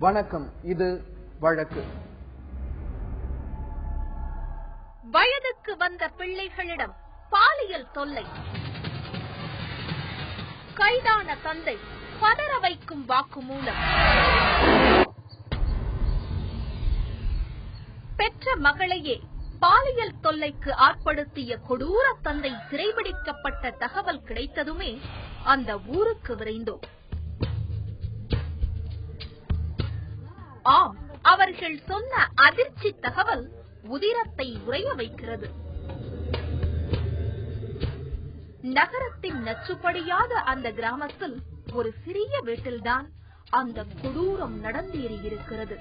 வணக்கம். இது வழக்கு. வயதுக்கு வந்த பிள்ளைகளிடம் பாலியல் தொல்லை. கைதான தந்தை பதற வைக்கும் வாக்குமூலம். பெற்ற மகளையே பாலியல் தொல்லைக்கு ஆட்படுத்திய கொடூர தந்தை சிறைபிடிக்கப்பட்ட தகவல் கிடைத்ததுமே அந்த ஊருக்கு விரைந்தோம். ஆம், அவர்கள் சொன்ன அதிர்ச்சி தகவல் உதிரத்தை உறைய வைக்கிறது. நகரத்தின் நச்சுப்படியாத அந்த கிராமத்தில் ஒரு சிறிய வீட்டில்தான் அந்த கொடூரம் நடந்தேறியிருக்கிறது.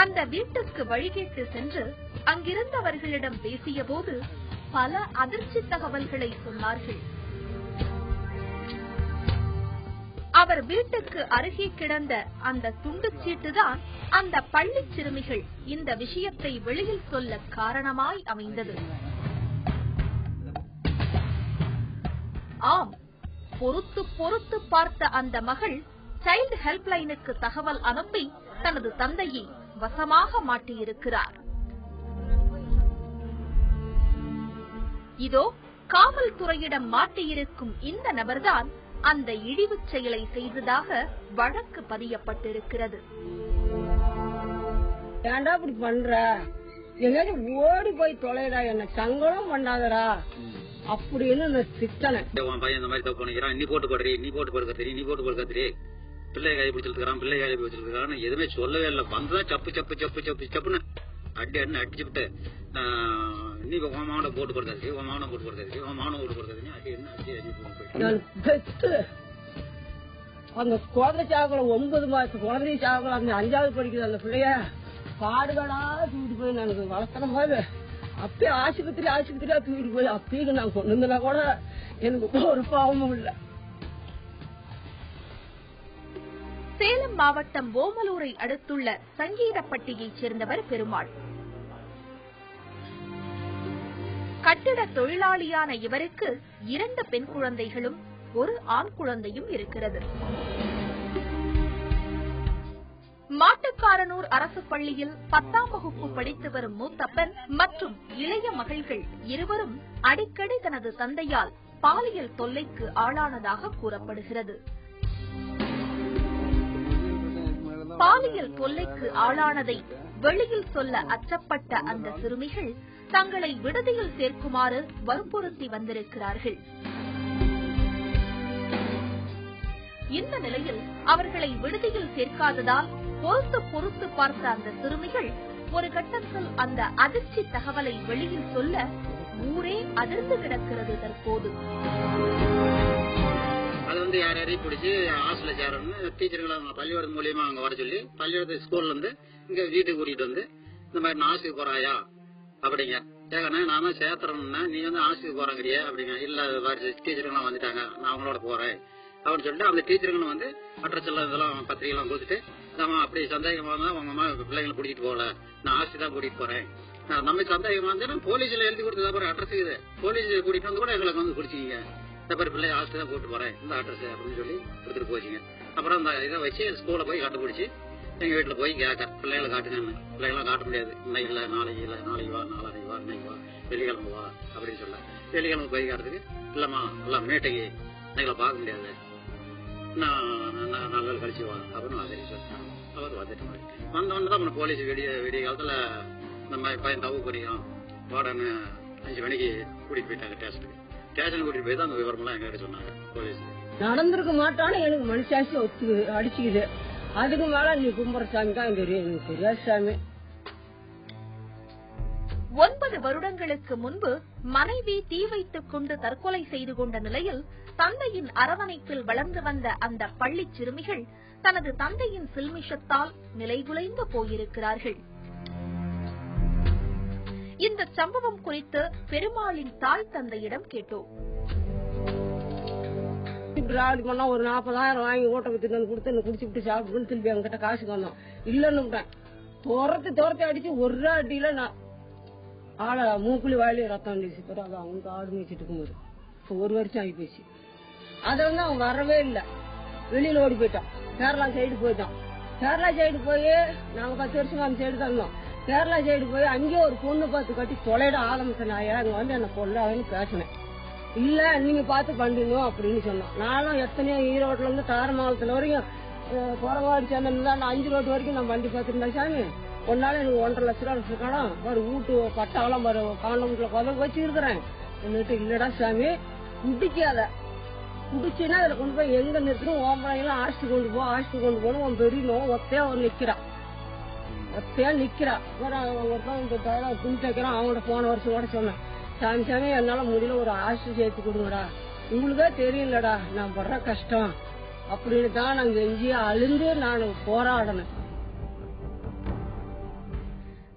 அந்த வீட்டுக்கு வழிகேட்டு சென்று அங்கிருந்தவர்களிடம் பேசிய போது பல அதிர்ச்சி தகவல்களை சொன்னார்கள். அவர் வீட்டுக்கு அருகே கிடந்த அந்த துண்டுச்சீட்டுதான் அந்த பள்ளி சிறுமிகள் இந்த விஷயத்தை வெளியில் சொல்ல காரணமாய் அமைந்தது. ஆம், பொறுத்து பொறுத்து பார்த்த அந்த மகள் சைல்டு ஹெல்ப்லைனுக்கு தகவல் அனுப்பி தனது தந்தையை வசமாக மாட்டியிருக்கிறார். இதோ காவல்துறையிடம் மாட்டியிருக்கும் இந்த நபர்தான் அந்த இழிவு செயலை செய்ததாக வழக்கு பதியப்பட்டிருக்கிறது. ஏண்டா இப்படி பண்ற? எங்கேயாச்சும் ஓடி போய் தொலைடா, என்ன சங்கடம் பண்ணாதடா அப்படின்னு திட்டன. பையன் இந்த மாதிரி தப்பு பண்ணிக்கிறான், நீ போட்டு போடுறீ, நீ போட்டு போடுக்க தெரியும், நீ போட்டு போடுக்க தெரியும், பிள்ளை காய பிடிச்சிருக்கான், பிள்ளை காய பிடிச்சிருக்கான்னு எதுவுமே சொல்லவே இல்லை. வந்ததான் சப்பு சப்பு சப்பு சப்பு சப்புன்னு அடி அண்ணு அடிச்சுட்டு நீ மாவன போட்டு கொடுக்காது, மாவன போட்டு கொடுக்காது, மாவன போட்டு கொடுக்காது, அடி என்ன அடி அந்த குழந்தை சாகுல 9 மாசம் குழந்தை சாகுல அந்த 5வது படிக்குது அந்த பிள்ளைய பாடுகளா தூக்கிட்டு போய் எனக்கு வளர்த்துற மாதிரி அப்பயே ஆஸ்பத்திரியா தூக்கிட்டு போய் அப்பயும் நான் கொண்டு வந்தா கூட எனக்கு ஒரு பாவமும் இல்லை. சேலம் மாவட்டம் ஓமலூரை அடுத்துள்ள சங்கீதப்பட்டியைச் சேர்ந்தவர் பெருமாள். கட்டிட தொழிலாளியான இவருக்கு 2 பெண் குழந்தைகளும் 1 ஆண் குழந்தையும் இருக்கிறது. மாட்டுக்காரனூர் அரசு பள்ளியில் 10ஆம் வகுப்பு படித்து வரும் மூத்த பெண் மற்றும் இளைய மகள்கள் இருவரும் அடிக்கடி தனது தந்தையால் பாலியல் தொல்லைக்கு ஆளானதாக கூறப்படுகிறது. பாலியல் தொல்லைக்கு ஆளானதை வெளியில் சொல்ல அச்சப்பட்ட அந்த சிறுமிகள் தங்களை விடுதியில் சேர்க்குமாறு வற்புறுத்தி வந்திருக்கிறார்கள். இந்த நிலையில் அவர்களை விடுதியில் சேர்க்காததால் பொறுத்து பொறுத்து பார்த்த அந்த சிறுமிகள் ஒரு கட்டத்தில் அந்த அதிர்ச்சி தகவலை வெளியில் சொல்ல ஊரே அதிர்ந்து கிடக்கிறது. தற்போது அது வந்து யாரையும் பிடிச்சி ஹாஸ்டல்ல சேரணும்னு டீச்சர்களை பள்ளிக்கூடம் மூலியமா அங்க வர சொல்லி பள்ளிக்கூடத்து ஸ்கூல்ல இருந்து இங்க வீட்டுக்கு கூட்டிட்டு வந்து இந்த மாதிரி நான் ஆஸ்பத்திரிக்கு போறாயா அப்படிங்க கேட்கணே. நாம சேர்த்துறோம்னா நீ வந்து ஆஸ்பத்திரிக்கு போறாங்கறியா அப்படிங்க. இல்ல டீச்சருங்கெல்லாம் வந்துட்டாங்க, நான் அவங்களோட போறேன் அப்படின்னு சொல்லிட்டு அந்த டீச்சருங்களும் வந்து அட்ரஸ் எல்லாம் இதெல்லாம் பத்திரிகை எல்லாம் கொடுத்துட்டு நம்ம அப்படி சந்தேகமா இருந்தா உங்க அம்மா பிள்ளைங்களை கூட்டிட்டு போகல, நான் ஆஸ்பத்திரி தான் கூட்டிட்டு போறேன், நம்ம சந்தேகமா இருந்தா போலீஸ்ல எழுதி கொடுத்தது அப்புறம் அட்ரஸ் இது போலீஸ் கூட்டிட்டு வந்து கூட எங்களுக்கு வந்து குடிச்சிங்க, இந்த மாதிரி பிள்ளை ஆஸ்பத்திரி தான் கூட்டு போறேன் இந்த அட்ரஸ் அப்படின்னு சொல்லி கொடுத்துட்டு போச்சுங்க. அப்புறம் அந்த இதை வச்சு ஸ்கூல்ல போய் கண்டுபிடிச்சு எங்க வீட்டுல போய் கேட்க பிள்ளைகளை காட்டுங்க. பிள்ளைகளாம் காட்ட முடியாது, இன்னைக்கு இல்ல நாளைக்கு இல்ல, நாளைக்கு வா, நாளைக்கு வா, இன்னைக்கு வா, வெள்ளிக்கிழமை வா அப்படின்னு சொல்ல வெள்ளிக்கிழமை போய் காட்டுறதுக்கு இல்லம்மா எல்லாம் மேட்டைக்கு இன்னைக்கு பார்க்க முடியாது, நான் 4 நாள் கழிச்சு வா அப்படின்னு வந்துட்டு சொல்லிட்டாங்க. அவர் வந்துட்டு வந்தோன்னு தான் போலீஸ் விடிய காலத்துல இந்த மாதிரி பையன் தப்பு பண்ணிக்கிறோம் வாடன்னு 5 மணிக்கு கூட்டிட்டு போயிட்டாங்க ஸ்டேஷனுக்கு. ஸ்டேஷன் கூட்டிட்டு போய் தான் அந்த விவரமெல்லாம் எங்கிட்ட சொன்னாங்க போலீஸ். நடந்திருக்க மாட்டான்னு எனக்கு மனுஷாசி ஒத்து அடிச்சுக்குது. அதுக்கு மேல நீ கும்பரசாமி தான் தெரியும், எனக்கு தெரியாது சாமி. 9 வருடங்களுக்கு முன்பு மனைவி தீ வைத்துக் கொண்டு தற்கொலை செய்து கொண்ட நிலையில் தந்தையின் அரவணைப்பில் வளர்ந்து வந்த அந்த பள்ளி சிறுமிகள் தனது தந்தையின் சில்மிஷத்தால் நிலைகுலைந்து போயிருக்கிறார்கள். இந்த சம்பவம் குறித்து பெருமாளின் தாய் தந்தையிடம் கேட்டோம். ஒரு 40,000 வாங்கி ஓட்ட வித்து கொடுத்து குடிச்சுட்டு சாப்பிட்டு திருப்பி அவங்ககிட்ட காசுக்கு வந்தோம். இல்லன்னு துரத்தி அடிச்சு ஒரு அடியில நான் ஆளை மூக்குலி வாயிலே ரத்தம் வந்துச்சு. பிறகு அவங்க ஆடு மேய்ச்சிட்டு இருக்கும்போது 1 வருஷம் ஆகி போச்சு. அதை வந்து அவங்க வரவே இல்லை. வெளியில ஓடி போயிட்டோம். கேரளா சைடு போயிட்டோம். கேரளா சைடு போய் நாங்க 10 வருஷமா அந்த சைடு தந்தோம். கேரளா சைடு போய் அங்கேயே ஒரு பொண்ணு பார்த்து கட்டி தொலைட ஆரம்பிச்சேன். அங்க வந்து என்ன கொள்ளாதுன்னு பேசினேன். இல்ல நீங்க பார்த்து பண்ணுங்க அப்படின்னு சொன்னோம். நானும் எத்தனையோ ஈரோட்ல இருந்து தாரமாவளத்துல வரைக்கும் குறவாடி சேர்ந்தா 5 ரோடு வரைக்கும் நான் வண்டி பார்த்துருந்தேன். சாமி ஒரு நாள் எனக்கு 1.5 லட்ச ரூபா வச்சிருக்கானா ஒரு வீட்டு பட்டாவெல்லாம் காண்டவுட்ல கொதல் வச்சு இருக்கிறேன். இல்லடா சாமி குடிக்காத, குடிச்சுன்னா அதுல கொண்டு போய் எங்க நிறுத்தணும் ஓம்பளைங்களும் ஆஸ்தி கொண்டு போகணும். உன் பெரிய ஒத்தையா ஒரு நிக்கிறா துணி தைக்கிறான். அவங்களோட போன வருஷம் கூட சொன்னேன், சாமி என்னால முடியல ஒரு ஆஸ்தி சேர்த்து கொடுங்கடா, உங்களுக்கே தெரியலடா நான் படுற கஷ்டம் அப்படின்னு தான் நாங்க எங்கேயோ அழுந்து நான் போராடணும்.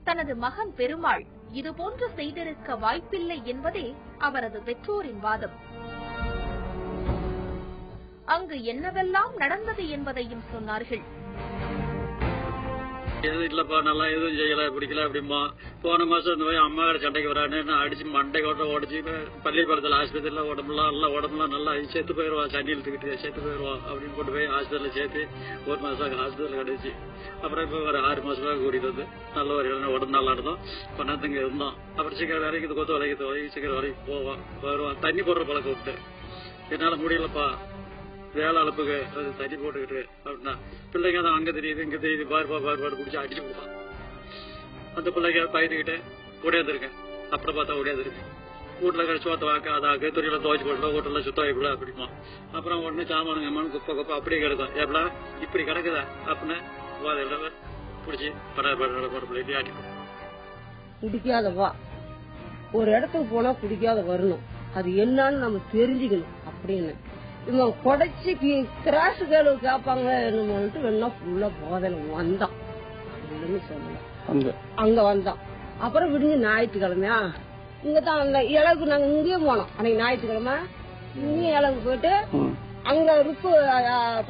தனது மகன் பெருமாள் இதுபோன்று செய்திருக்க வாய்ப்பில்லை என்பதே அவரது பெற்றோரின் வாதம். அங்கு என்னவெல்லாம் நடந்தது என்பதையும் சொன்னார்கள். எதுவும் இல்லப்பா, நல்லா எதுவும் செய்யல, பிடிக்கல அப்படிமா. போன மாசம் இந்த மாதிரி அம்மா கடை சண்டைக்கு வரான்னு அடிச்சு மண்டை கோட்டை உடச்சு பள்ளிக்கூடத்துல ஆஸ்பத்திரியில உடம்புலாம் நல்லா சேர்த்து போயிடுவான், தண்ணி இழுத்துக்கிட்டு சேர்த்து போயிடுவான் அப்படின்னு கொண்டு போய் ஆஸ்பத்திரியில சேர்த்து 1 மாசம் ஆஸ்பத்திரியில கிடைச்சி. அப்புறம் இப்ப ஒரு 6 மாசமா கூட்டிட்டு வந்து நல்ல ஒரு உடம்பு நல்லா இருந்தோம். கொண்டாந்துங்க இருந்தோம். அப்புறம் சீக்கிரம் வரைக்கும் கொத்து வரைக்கும் சீக்கிரம் வரைக்கும் போவான் வருவான். தண்ணி போடுற பழக்கம் விட்டு என்னால முடியலப்பா, வேலை அளப்புக்கு அது தண்ணி போட்டுக்கிட்டு அப்படின்னா பிள்ளைங்க தான் அங்க தெரியுது இங்க தெரியுது பாரு குடிச்சு அடிச்சு கொடுப்பான். அந்த பிள்ளைங்க பயந்துகிட்டு ஓடியாந்துருக்கேன். அப்புறம் பார்த்தா ஓடியாந்துருக்கு. வீட்டுல சோத்த வாக்க அதாக்கு துணியில துவைச்சு போடல, வீட்டுல சுத்தம் வைக்கல அப்படிமா. அப்புறம் உடனே சாமானுங்க குப்பை அப்படியே கிடக்கும். எப்படா இப்படி கிடக்குதா அப்படின்னு வாதையில பிடிச்சி படம் ஆட்டி குடிக்காதவா ஒரு இடத்துக்கு போனா குடிக்காத வரணும், அது என்னன்னு நம்ம தெரிஞ்சுக்கணும் அப்படின்னு இவன் கொடைச்சி கிராசு கேளு கேப்பாங்க வேணா ஃபுல்லா போதனை வந்தான் சொல்லல. அங்க வந்தான். அப்புறம் விடுங்க ஞாயிற்றுக்கிழமையா இங்கதான் அந்த இலவுக்கு நாங்க இங்கேயும் போனோம். அன்னைக்கு ஞாயிற்றுக்கிழமை இங்கேயும் இலவுக்கு போயிட்டு அங்க ருக்கு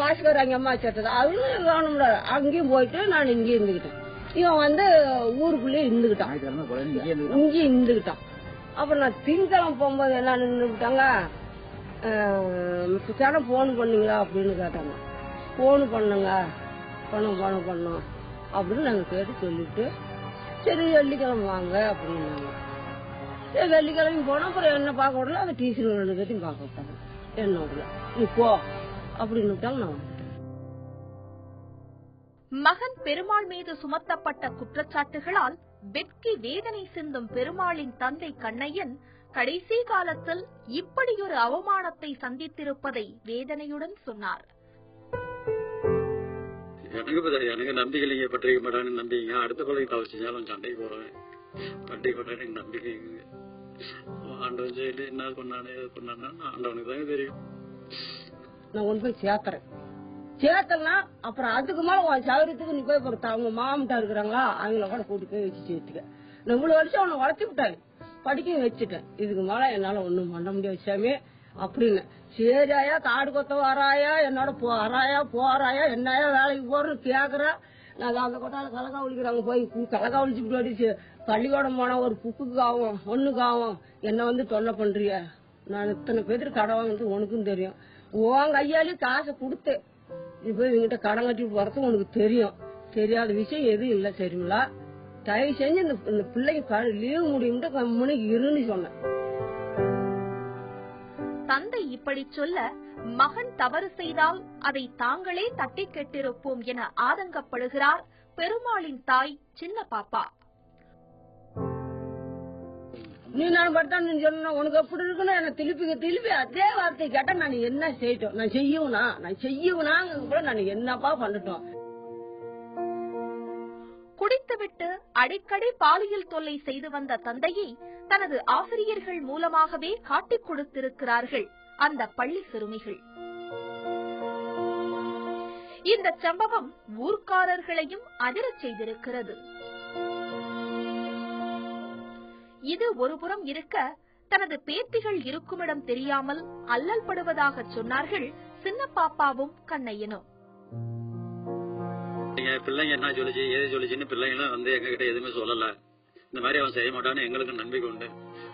பாஸ்கர் அங்க அம்மா சேர்த்தது அவரு வேணும்ல அங்கேயும் போயிட்டு நான் இங்கேயும் இருந்துகிட்டேன். இவன் வந்து ஊருக்குள்ளேயே இருந்துகிட்டான், இங்கேயும் இருந்துகிட்டான். அப்புறம் நான் திங்கக்கிழமை போகும்போது என்ன நின்றுட்டாங்க, சேனம் போன் பண்ணீங்களா அப்படின்னு கேட்டாங்க. போன் பண்ணுங்க பண்ணோம் அப்படின்னு நாங்க கேட்டு சொல்லிட்டு சரி வெள்ளிக்கிழமை வாங்க அப்படின்னு. சரி வெள்ளிக்கிழமை போனோம். அப்புறம் என்ன பார்க்க விடல, அந்த டீச்சர் 2 பேர்த்தையும் பார்க்க விட்டாங்க. என்ன விடல, நீ போ அப்படின்னு விட்டாங்க. நான் மகன் பெருமாள் மீது சுமத்தப்பட்ட குற்றச்சாட்டுகளால் வெட்கி வேதனை சிந்தும் பெருமாளின் தந்தை கண்ணையன் கடைசி காலத்தில் இப்படியொரு அவமானத்தை சந்தித்திருப்பதை வேதனையுடன் சொன்னார். எனக்கு நம்பிக்கை பற்றிக்க மாட்டான்னு நம்பிக்கை. அடுத்த பிள்ளைக்கு தவறு செஞ்சாலும் சண்டைக்கு போறேன், பண்டிகை போட்டேன். எனக்கு நம்பிக்கை ஆண்டவன் செய்யல, என்ன கொண்டானே கொண்டானா ஆண்டவனுக்கு தாங்க தெரியும். நான் கொண்டு போய் சேர்த்தனா அப்புறம் அதுக்கு மேல உன் சௌரியத்துக்கு நீ போய் பொறுத்த அவங்க மாமட்டா இருக்கிறாங்களா அவங்கள கூட கூட்டி போய் வச்சு சேர்த்துக்க. நான் 3 வருஷம் அவனை வளர்த்தி விட்டாரு, படிக்க வச்சுட்டேன். இதுக்கு மேல என்னால ஒண்ணும் பண்ண முடியாது சாமி அப்படின்னு. சரியாயா காடு கொத்த வராயா என்னோட போறாயா என்னையா வேலைக்கு போறன்னு கேக்குறா. நான் அந்த கொட்டால கலக்கா ஒழிக்கிறாங்க போய் கலக்கா ஒழிச்சுட்டு அடிச்சு பள்ளிக்கூடம் போனா ஒரு புக்குக்கு ஆகும் 1க்கு ஆகும். என்ன வந்து தொல்லை பண்றிய, நான் இத்தனை பேருக்கு கடை வாங்கினது உனக்கும் தெரியும். உன் கையாலே காசை கொடுத்தேன், நீ போய் இவங்கிட்ட கடன் கட்டிட்டு போறது உனக்கு தெரியும். தெரியாத விஷயம் எதுவும் இல்ல சரிங்களா, தயவு செஞ்சு இந்த பிள்ளைக்கு லீவு முடியும்ட்டு கம்முன்னு இருன்னு சொன்னேன். தந்தை இப்படி சொல்ல மகன் தவறு செய்தால் அதை தாங்களே தட்டி கேட்டிருப்போம் என ஆதங்கப்படுகிறார் பெருமாளின் தாய் சின்ன பாப்பா. நீ நான் பட்டான்னு சொன்ன உனக்கு எப்படி இருக்குன்னு என்ன திருப்பி அதே வார்த்தை கேட்டா நான் என்ன செய்யட்டும், நான் செய்யணும்னா கூட நான் என்னப்பா பண்ணட்டும். குடித்துவிட்டு அடிக்கடி பாலியல் தொல்லை செய்து வந்த தந்தையை தனது ஆசிரியர்கள் மூலமாகவே காட்டிக் கொடுத்திருக்கிறார்கள் அந்த பள்ளி சிறுமிகள். இந்த சம்பவம் ஊர்க்காரர்களையும் அதிரச் செய்திருக்கிறது. இது ஒருபுறம் இருக்க, தனது பேத்திகள் இருக்குமிடம் தெரியாமல் அல்லல் படுவதாக சொன்னார்கள் சின்ன பாப்பாவும் கண்ணையனும். பிள்ளைங்க என்ன சொல்லிச்சு ஏது சொல்லிச்சுன்னு பிள்ளைங்களும் வந்து எங்க கிட்ட எதுவுமே சொல்லல. இந்த மாதிரி அவன் செய்ய மாட்டான்னு எங்களுக்கு நம்பிக்கை உண்டு.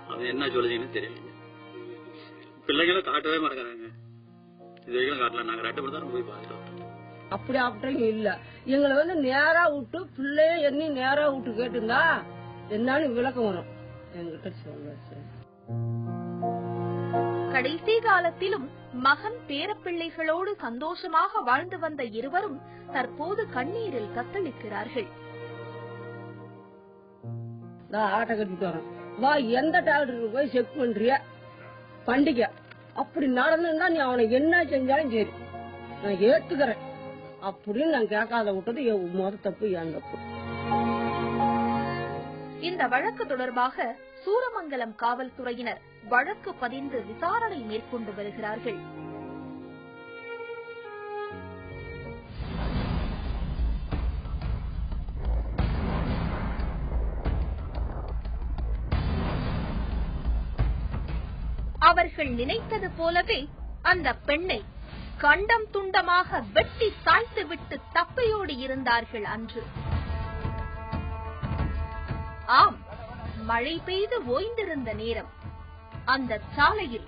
அவன் என்ன சொல்லிச்சுன்னு தெரியல. பிள்ளைங்களும் காட்டவே மாட்டேங்கிறாங்க. இது வரைக்கும் காட்டல. நாங்க 2 பேரும் தான் போய் பார்த்துட்டோம். அப்படி அப்படிங்க இல்ல, எங்களை நேரா விட்டு பிள்ளைய எண்ணி நேரா விட்டு கேட்டுந்தா என்னன்னு விளக்கம் வரும் என்கிட்ட சொல்ல. கடைசி காலத்திலும் மகன் பேரப்பிள்ளைகளோடு சந்தோஷமாக வாழ்ந்து வந்த இருவரும் தற்போது கண்ணீரில் தத்தளிக்கிறார்கள். ஆட்டை கட்டிட்டு வரேன், வா எந்த டாக்டருக்கு போய் செக் பண்றிய பண்டிகை அப்படி நடந்துன்னா நீ அவனை என்ன செஞ்சாலும் சரி நான் ஏத்துக்கிறேன் அப்படின்னு நான் கேட்காத விட்டது மொத தப்பு, என் தப்பு. இந்த வழக்கு தொடர்பாக சூரமங்கலம் காவல்துறையினர் வழக்கு பதிந்து விசாரணை மேற்கொண்டு வருகிறார்கள். அவர்கள் நினைத்தது போலவே அந்த பெண்ணை கண்டம் துண்டமாக வெட்டி சாய்த்துவிட்டு தப்பையோடு இருந்தார்கள் அன்று. ஆம், மழை பெய்து ஓய்ந்திருந்த நேரம் அந்த சாலையில்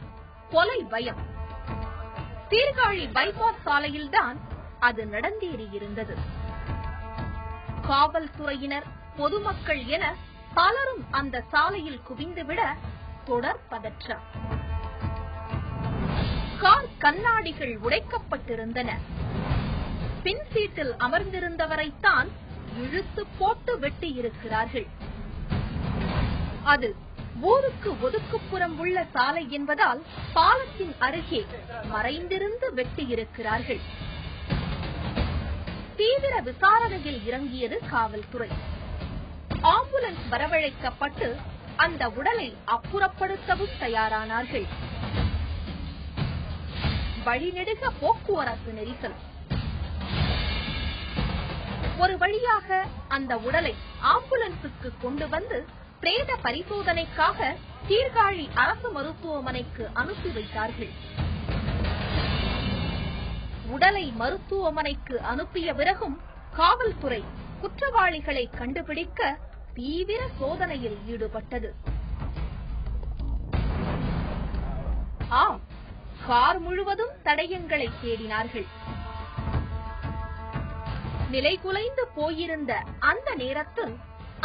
கொலை பயம். சீர்காழி பைபாஸ் சாலையில்தான் அது நடந்தேறியிருந்தது. காவல்துறையினர், பொதுமக்கள் என பலரும் அந்த சாலையில் குவிந்துவிட தொடர் பதற்றம். கார் கண்ணாடிகள் உடைக்கப்பட்டிருந்தன. பின் சீட்டில் அமர்ந்திருந்தவரைத்தான் இழுத்து போட்டு வெட்டியிருக்கிறார்கள். அது ஊருக்கு ஒதுக்குப்புறம் உள்ள சாலை என்பதால் பாலத்தின் அருகே மறைந்திருந்து வெட்டியிருக்கிறார்கள். தீவிர விசாரணையில் இறங்கியது காவல்துறை. ஆம்புலன்ஸ் வரவழைக்கப்பட்டு அந்த உடலை அப்புறப்படுத்தவும் தயாரானார்கள். வழிநெடுக போக்குவரத்து நெரிசல். ஒரு வழியாக அந்த உடலை ஆம்புலன்ஸுக்கு கொண்டு வந்து பிரேத பரிசோதனைக்காக சீர்காழி அரசு மருத்துவமனைக்கு அனுப்பி வைத்தார்கள். உடலை மருத்துவமனைக்கு அனுப்பிய பிறகும் காவல்துறை குற்றவாளிகளை கண்டுபிடிக்க தீவிர சோதனையில் ஈடுபட்டது. ஆம், கார் முழுவதும் தடயங்களை தேடினார்கள். நிலைகுலைந்து போயிருந்த அந்த நேரத்தில்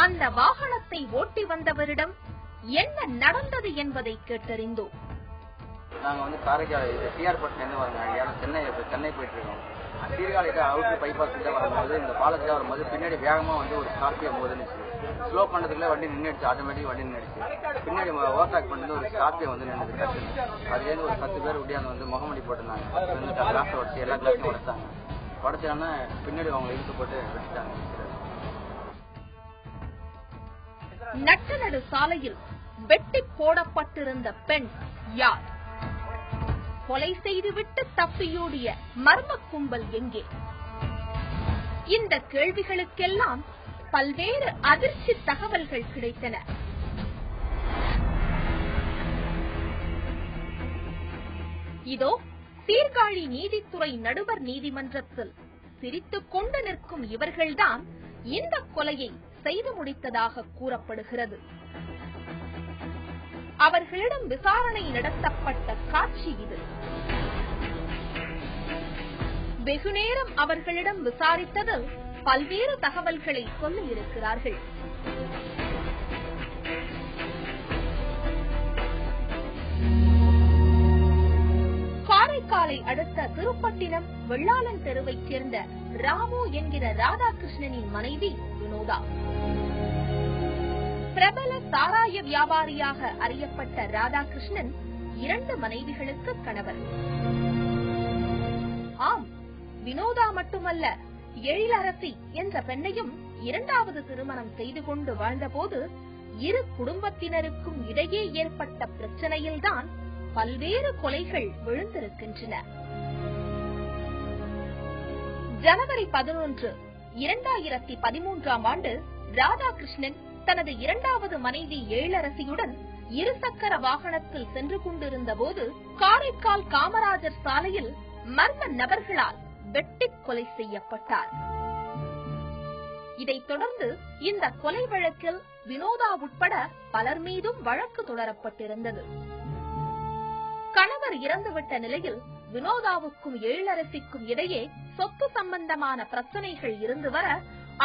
அந்த வாகனத்தை ஓட்டி வந்தவரிடம் என்ன நடந்தது என்பதை கேட்டறிந்தோம். நாங்க காரைக்கால் டிஆர்பட்டிலேருந்து வரோங்க. சென்னை போயிட்டு இருக்கோம். சீர்காழியில அவுட்ரு பைபாஸ் கிட்ட வரும்போது இந்த பாலத்தில் வரும்போது பின்னாடி வேகமா ஒரு ஸ்கார்பியோ மோதினுச்சு. ஸ்லோ பண்ணதுக்குள்ள வண்டி நின்றுச்சு, ஆட்டோமேட்டிக் வண்டி நின்றுச்சு. பின்னாடி ஓவர்டேக் பண்ணிட்டு ஒரு ஸ்கார்பியோ நின்றுது கட்டுன்னு. அதுலேருந்து ஒரு 10 பேர் உடையாந்து முகமடி போட்டிருந்தாங்க. கிளாஸ் உடச்சு எல்லா கிளாஸையும் உடைச்சாங்க. உடச்சாங்கன்னா பின்னாடி அவங்க இழுத்து போட்டு வச்சுட்டாங்க. நட்டநடு சாலையில் வெட்டி போடப்பட்டிருந்த பெண் யார்? கொலை செய்துவிட்டு தப்பியோடிய மர்ம கும்பல் எங்கே? இந்த கேள்விகளுக்கெல்லாம் பல்வேறு அதிர்ச்சி தகவல்கள் கிடைத்தன. இதோ சீர்காழி நீதித்துறை நடுவர் நீதிமன்றத்தில் சிரித்துக் கொண்டு நிற்கும் இவர்கள்தான் இந்த கொலையை செய்து முடித்ததாக கூறப்படுகிறது. அவர்களிடம் விசாரணை நடத்தப்பட்ட காட்சி இது. வெகுநேரம் அவர்களிடம் விசாரித்ததில் பல்வேறு தகவல்களை சொல்லியிருக்கிறார்கள். காரைக்காலை அடுத்த திருப்பட்டினம் வெள்ளாளன் தெருவைச் சேர்ந்த ராமு என்கிற ராதாகிருஷ்ணனின் மனைவி வினோதா. பிரபல சாராய வியாபாரியாக அறியப்பட்ட ராதாகிருஷ்ணன் 2 மனைவிகளுக்கு கணவர். ஆம், வினோதா மட்டுமல்ல, எழிலரசி என்ற பெண்ணையும் 2வது திருமணம் செய்து கொண்டு வாழ்ந்தபோது இரு குடும்பத்தினருக்கும் இடையே ஏற்பட்ட பிரச்சனையில்தான் பல்வேறு கொலைகள் விழுந்திருக்கின்றன. ஜனவரி 11, 2013ஆம் ஆண்டு ராதாகிருஷ்ணன் தனது 2வது மனைவி எழிலரசியுடன் இருசக்கர வாகனத்தில் சென்று கொண்டிருந்த போது காரைக்கால் காமராஜர் சாலையில் மர்ம நபர்களால் வெட்டி கொலை செய்யப்பட்டார். இதைத் தொடர்ந்து இந்த கொலை வழக்கில் வினோதா உட்பட பலர் மீதும் வழக்கு தொடரப்பட்டிருந்தது. கணவர் இறந்துவிட்ட நிலையில் வினோதாவுக்கும் எழிலரசிக்கும் இடையே சொத்து சம்பந்தமான பிரச்சனைகள் இருந்து வர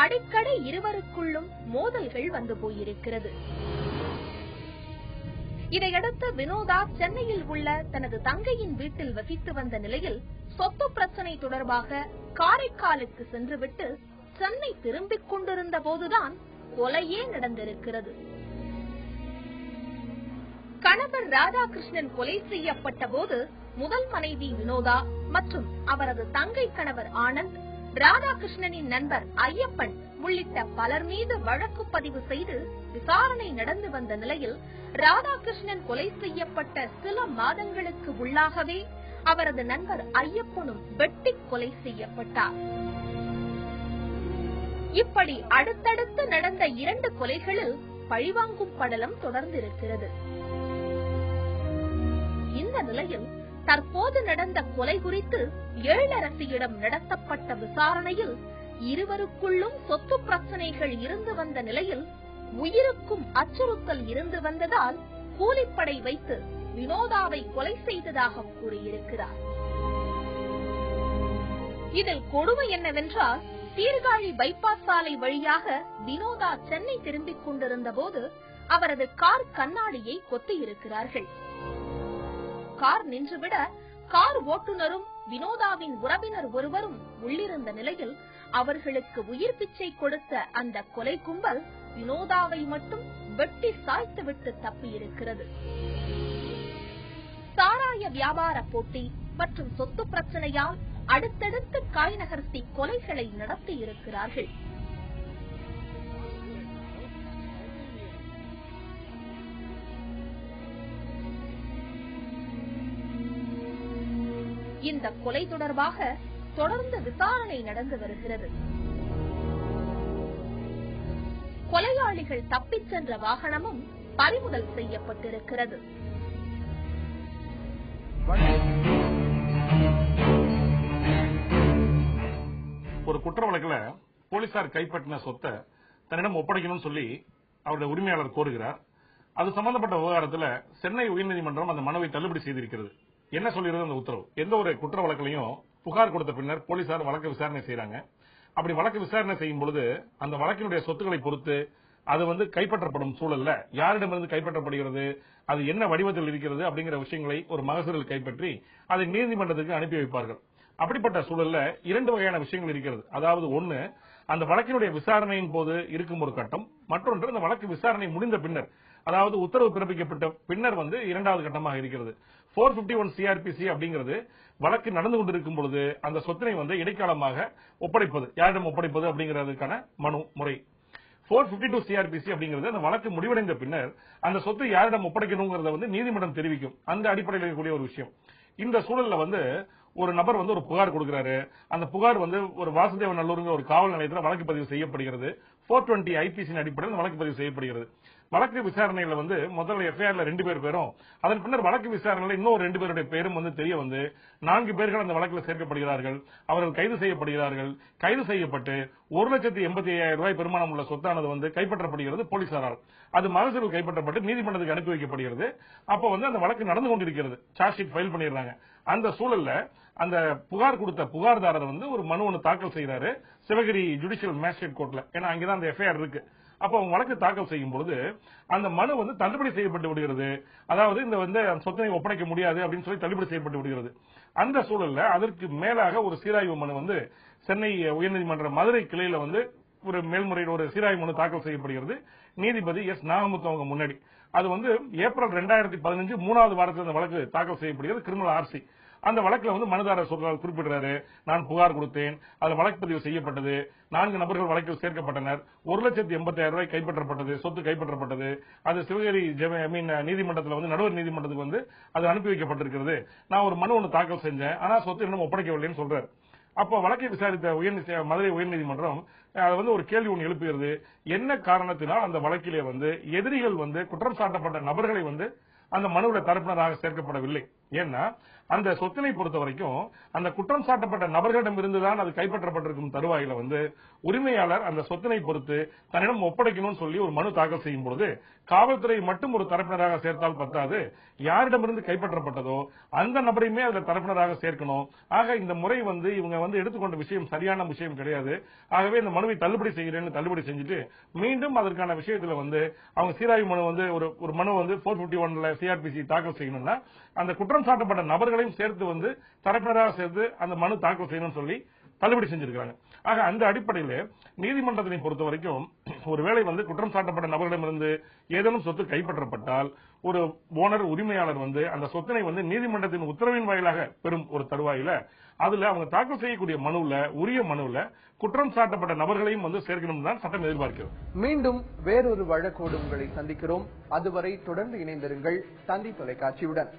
அடிக்கடி இருவருக்குள்ளும் மோதல்கள் வந்து போயிருக்கிறது. இதையடுத்து வினோதா சென்னையில் உள்ள தனது தங்கையின் வீட்டில் வசித்து வந்த நிலையில் சொத்து பிரச்சனை தொடர்பாக காரைக்காலுக்கு சென்றுவிட்டு சென்னை திரும்பிக் கொண்டிருந்த போதுதான் கொலையே நடந்திருக்கிறது. கணவர் ராதாகிருஷ்ணன் கொலை செய்யப்பட்ட போது முதல் மனைவி வினோதா மற்றும் அவரது தங்கை கணவர் ஆனந்த், ராதாகிருஷ்ணனின் நண்பர் ஐயப்பன் உள்ளிட்ட பலர் மீது வழக்கு பதிவு செய்து விசாரணை நடந்து வந்த நிலையில் ராதாகிருஷ்ணன் கொலை செய்யப்பட்ட சில மாதங்களுக்கு உள்ளாகவே அவரது நண்பர் ஐயப்பனும் வெட்டி கொலை செய்யப்பட்டார். இப்படி அடுத்தடுத்து நடந்த 2 கொலைகளில் பழிவாங்கும் படலம் தொடர்ந்திருக்கிறது. இந்த நிலையில் தற்போது நடந்த கொலை குறித்து எழிலரசியிடம் நடத்தப்பட்ட விசாரணையில் இருவருக்குள்ளும் சொத்து பிரச்சனைகள் இருந்து வந்த நிலையில் உயிருக்கும் அச்சுறுத்தல் இருந்து வந்ததால் கூலிப்படை வைத்து வினோதாவை கொலை செய்ததாக கூறியிருக்கிறார். இதில் கொடுமை என்னவென்றால், சீர்காழி பைபாஸ் சாலை வழியாக வினோதா சென்னை திரும்பிக் கொண்டிருந்த போது அவரது கார் கண்ணாடியை கொத்தியிருக்கிறார்கள். கார் நின்றுவிட கார் ஓட்டுநரும் வினோதாவின் உறவினர் ஒருவரும் உள்ளிருந்த நிலையில் அவர்களுக்கு உயிர் பிச்சை கொடுத்த அந்த கொலை கும்பல் வினோதாவை மட்டும் வெட்டி சாய்த்துவிட்டு தப்பியிருக்கிறது. சாராய வியாபார போட்டி மற்றும் சொத்து பிரச்சனையால் அடுத்தடுத்து காய் நகர்த்தி கொலைகளை நடத்தியிருக்கிறார்கள். இந்த கொலை தொடர்பாக தொடர்ந்து விசாரணை நடந்து வருகிறது. கொலையாளிகள் தப்பிச் சென்ற வாகனமும் பறிமுதல் செய்யப்பட்டிருக்கிறது. ஒரு குற்ற வழக்குல போலீசார் கைப்பற்றின சொத்தை தன்னிடம் ஒப்படைக்கணும்னு சொல்லி அவருடைய உரிமையாளர் கோருகிறார். அது சம்பந்தப்பட்ட விவகாரத்தில் சென்னை உயர்நீதிமன்றம் அந்த மனுவை தள்ளுபடி செய்திருக்கிறது. என்ன சொல்லிருது அந்த உத்தரவு? எந்த ஒரு குற்ற வழக்கிலையும் புகார் கொடுத்த பின்னர் போலீசார் வழக்கு விசாரணை செய்யறாங்க. அப்படி வழக்கு விசாரணை செய்யும் பொழுது அந்த வழக்கினுடைய சொத்துக்களை பொறுத்து அது கைப்பற்றப்படும் சூழல்ல யாரிடமிருந்து கைப்பற்றப்படுகிறது, அது என்ன வடிவத்தில் இருக்கிறது அப்படிங்கிற விஷயங்களை ஒரு மகசூலில் கைப்பற்றி அதை நீதிமன்றத்துக்கு அனுப்பி வைப்பார்கள். அப்படிப்பட்ட சூழல்ல 2 வகையான விஷயங்கள் இருக்கிறது. அதாவது ஒன்னு, அந்த வழக்கினுடைய விசாரணையின் போது இருக்கும் ஒரு கட்டம், மற்றொன்று அந்த வழக்கு விசாரணை முடிந்த பின்னர், அதாவது உத்தரவு பிறப்பிக்கப்பட்ட பின்னர் 2வது கட்டமாக இருக்கிறது. 451 CRPC அப்படிங்கிறது வழக்கு நடந்து கொண்டிருக்கும் பொழுது அந்த சொத்தினை இடைக்காலமாக ஒப்படைப்பது, யாரிடம் ஒப்படைப்பது அப்படிங்கிறதுக்கான மனு முறை. 452 CRPC அப்படிங்கிறது அந்த வழக்கு முடிவடைந்த பின்னர் அந்த சொத்தை யாரிடம் ஒப்படைக்கணுங்கிறத நீதிமன்றம் தெரிவிக்கும். அந்த அடிப்படையில் இருக்கக்கூடிய ஒரு விஷயம். இந்த சூழல்ல ஒரு நபர் ஒரு புகார் கொடுக்கிறாரு. அந்த புகார் ஒரு வாசுதேவ நல்லூருங்கிற ஒரு காவல் நிலையத்தில் வழக்கு பதிவு செய்யப்படுகிறது. 420 IPC அடிப்படையில் வழக்கு பதிவு செய்யப்படுகிறது. வழக்கு விசாரணையில முதல்ல எஃப்ஐஆர்ல 2 பேர் பேரும், அதன் பின்னர் வழக்கு விசாரணையில இன்னும் 2 பேருடைய பேரும் தெரிய 4 பேர்கள் அந்த வழக்கில் சேர்க்கப்படுகிறார்கள். அவர்கள் கைது செய்யப்படுகிறார்கள். கைது செய்யப்பட்டு 1,85,000 ரூபாய் பெருமானம் உள்ள சொத்தானது கைப்பற்றப்படுகிறது போலீசாரால். அது மகசூல் கைப்பற்றப்பட்டு நீதிமன்றத்துக்கு அனுப்பி வைக்கப்படுகிறது. அப்போ அந்த வழக்கு நடந்து கொண்டிருக்கிறது. சார்ஜ் ஷீட் ஃபைல் பண்ணிடுறாங்க. அந்த சூழல்ல அந்த புகார் கொடுத்த புகார்தாரர் ஒரு மனு ஒன்று தாக்கல் செய்யறாரு சிவகிரி ஜுடிஷியல் மேஜிஸ்ட்ரேட் கோர்ட்ல. ஏன்னா அங்கதான் அந்த எஃப்ஐஆர் இருக்கு. அப்ப அவங்க வழக்கு தாக்கல் செய்யும் பொழுது அந்த மனு தள்ளுபடி செய்யப்பட்டு விடுகிறது. அதாவது இந்த சொத்தினை ஒப்படைக்க முடியாது அப்படின்னு சொல்லி தள்ளுபடி செய்யப்பட்டு விடுகிறது. அந்த சூழல்ல அதற்கு மேலாக ஒரு சீராய்வு மனு சென்னை உயர்நீதிமன்ற மதுரை கிளையில ஒரு மேல்முறையீடு ஒரு சீராய்வு மனு தாக்கல் செய்யப்படுகிறது. நீதிபதி எஸ் நாகமுத்து அவங்க முன்னாடி. அது ஏப்ரல் 2015 3வது வாரத்தில் அந்த வழக்கு தாக்கல் செய்யப்படுகிறது. Criminal RC. அந்த வழக்குல மனுதாரர் சொல்றாரு, குறிப்பிடுறாரு, நான் புகார் கொடுத்தேன், அதுல வழக்கு பதிவு செய்யப்பட்டது, 4 நபர்கள் வழக்கில் சேர்க்கப்பட்டனர், 1,80,000 ரூபாய் கைப்பற்றப்பட்டது, சொத்து கைப்பற்றப்பட்டது, அது சிவகிரி நீதிமன்றத்தில் நடுவர் நீதிமன்றத்துக்கு அது அனுப்பி வைக்கப்பட்டிருக்கிறது. நான் ஒரு மனு ஒன்று தாக்கல் செஞ்சேன், ஆனா சொத்து இன்னும் ஒப்படைக்கவில்லைன்னு சொல்றாரு. அப்போ வழக்கை விசாரித்த மதுரை உயர்நீதிமன்றம் அது ஒரு கேள்வி ஒன்று எழுப்புகிறது. என்ன காரணத்தினால் அந்த வழக்கிலே எதிரிகள் குற்றம் சாட்டப்பட்ட நபர்களை அந்த மனுவுடைய தரப்பினராக சேர்க்கப்படவில்லை. ஏன்னா அந்த சொத்தினை பொறுத்த வரைக்கும் அந்த குற்றம் சாட்டப்பட்ட நபர்களிடம் இருந்துதான் அது கைப்பற்றப்பட்டிருக்கும் தருவாயில உரிமையாளர் அந்த சொத்தினை பொறுத்து தன்னிடம் ஒப்படைக்கணும்னு சொல்லி ஒரு மனு தாக்கல் செய்யும் பொழுது காவல்துறை மட்டும் ஒரு தரப்பினராக சேர்த்தால் பத்தாது, யாரிடமிருந்து கைப்பற்றப்பட்டதோ அந்த நபரையுமே அதுல தரப்பினராக சேர்க்கணும். ஆக இந்த முறை இவங்க எடுத்துக்கொண்ட விஷயம் சரியான விஷயம் கிடையாது. ஆகவே இந்த மனுவை தள்ளுபடி செய்கிறேன்னு தள்ளுபடி செஞ்சுட்டு மீண்டும் அதற்கான விஷயத்துல அவங்க சீராய்வு மனு ஒரு மனு 451 சிஆர்பிசி தாக்கல் செய்யணும்னா அந்த குற்றம் சாட்டப்பட்ட நபர்களையும் சேர்த்து தரப்பினராக சேர்த்து அந்த மனு தாக்கல் செய்யணும்னு சொல்லி தள்ளுபடி செஞ்சிருக்காங்க. ஆக அந்த அடிப்படையில் நீதிமன்றத்தினை பொறுத்த வரைக்கும் ஒருவேளை குற்றம் சாட்டப்பட்ட நபர்களிடமிருந்து ஏதேனும் சொத்து கைப்பற்றப்பட்டால் ஒரு ஓனர் உரிமையாளர் அந்த சொத்தினை நீதிமன்றத்தின் உத்தரவின் வாயிலாக பெறும் ஒரு தருவாயில அதுல அவங்க தாக்கல் செய்யக்கூடிய உரிய மனுவுல குற்றம் சாட்டப்பட்ட நபர்களையும் சேர்க்கணும் தான் சட்டம் எதிர்பார்க்கிறது. மீண்டும் வேறொரு வழக்கோடு உங்களை சந்திக்கிறோம். அதுவரை தொடர்ந்து இணைந்திருங்கள் தந்தி தொலைக்காட்சியுடன்.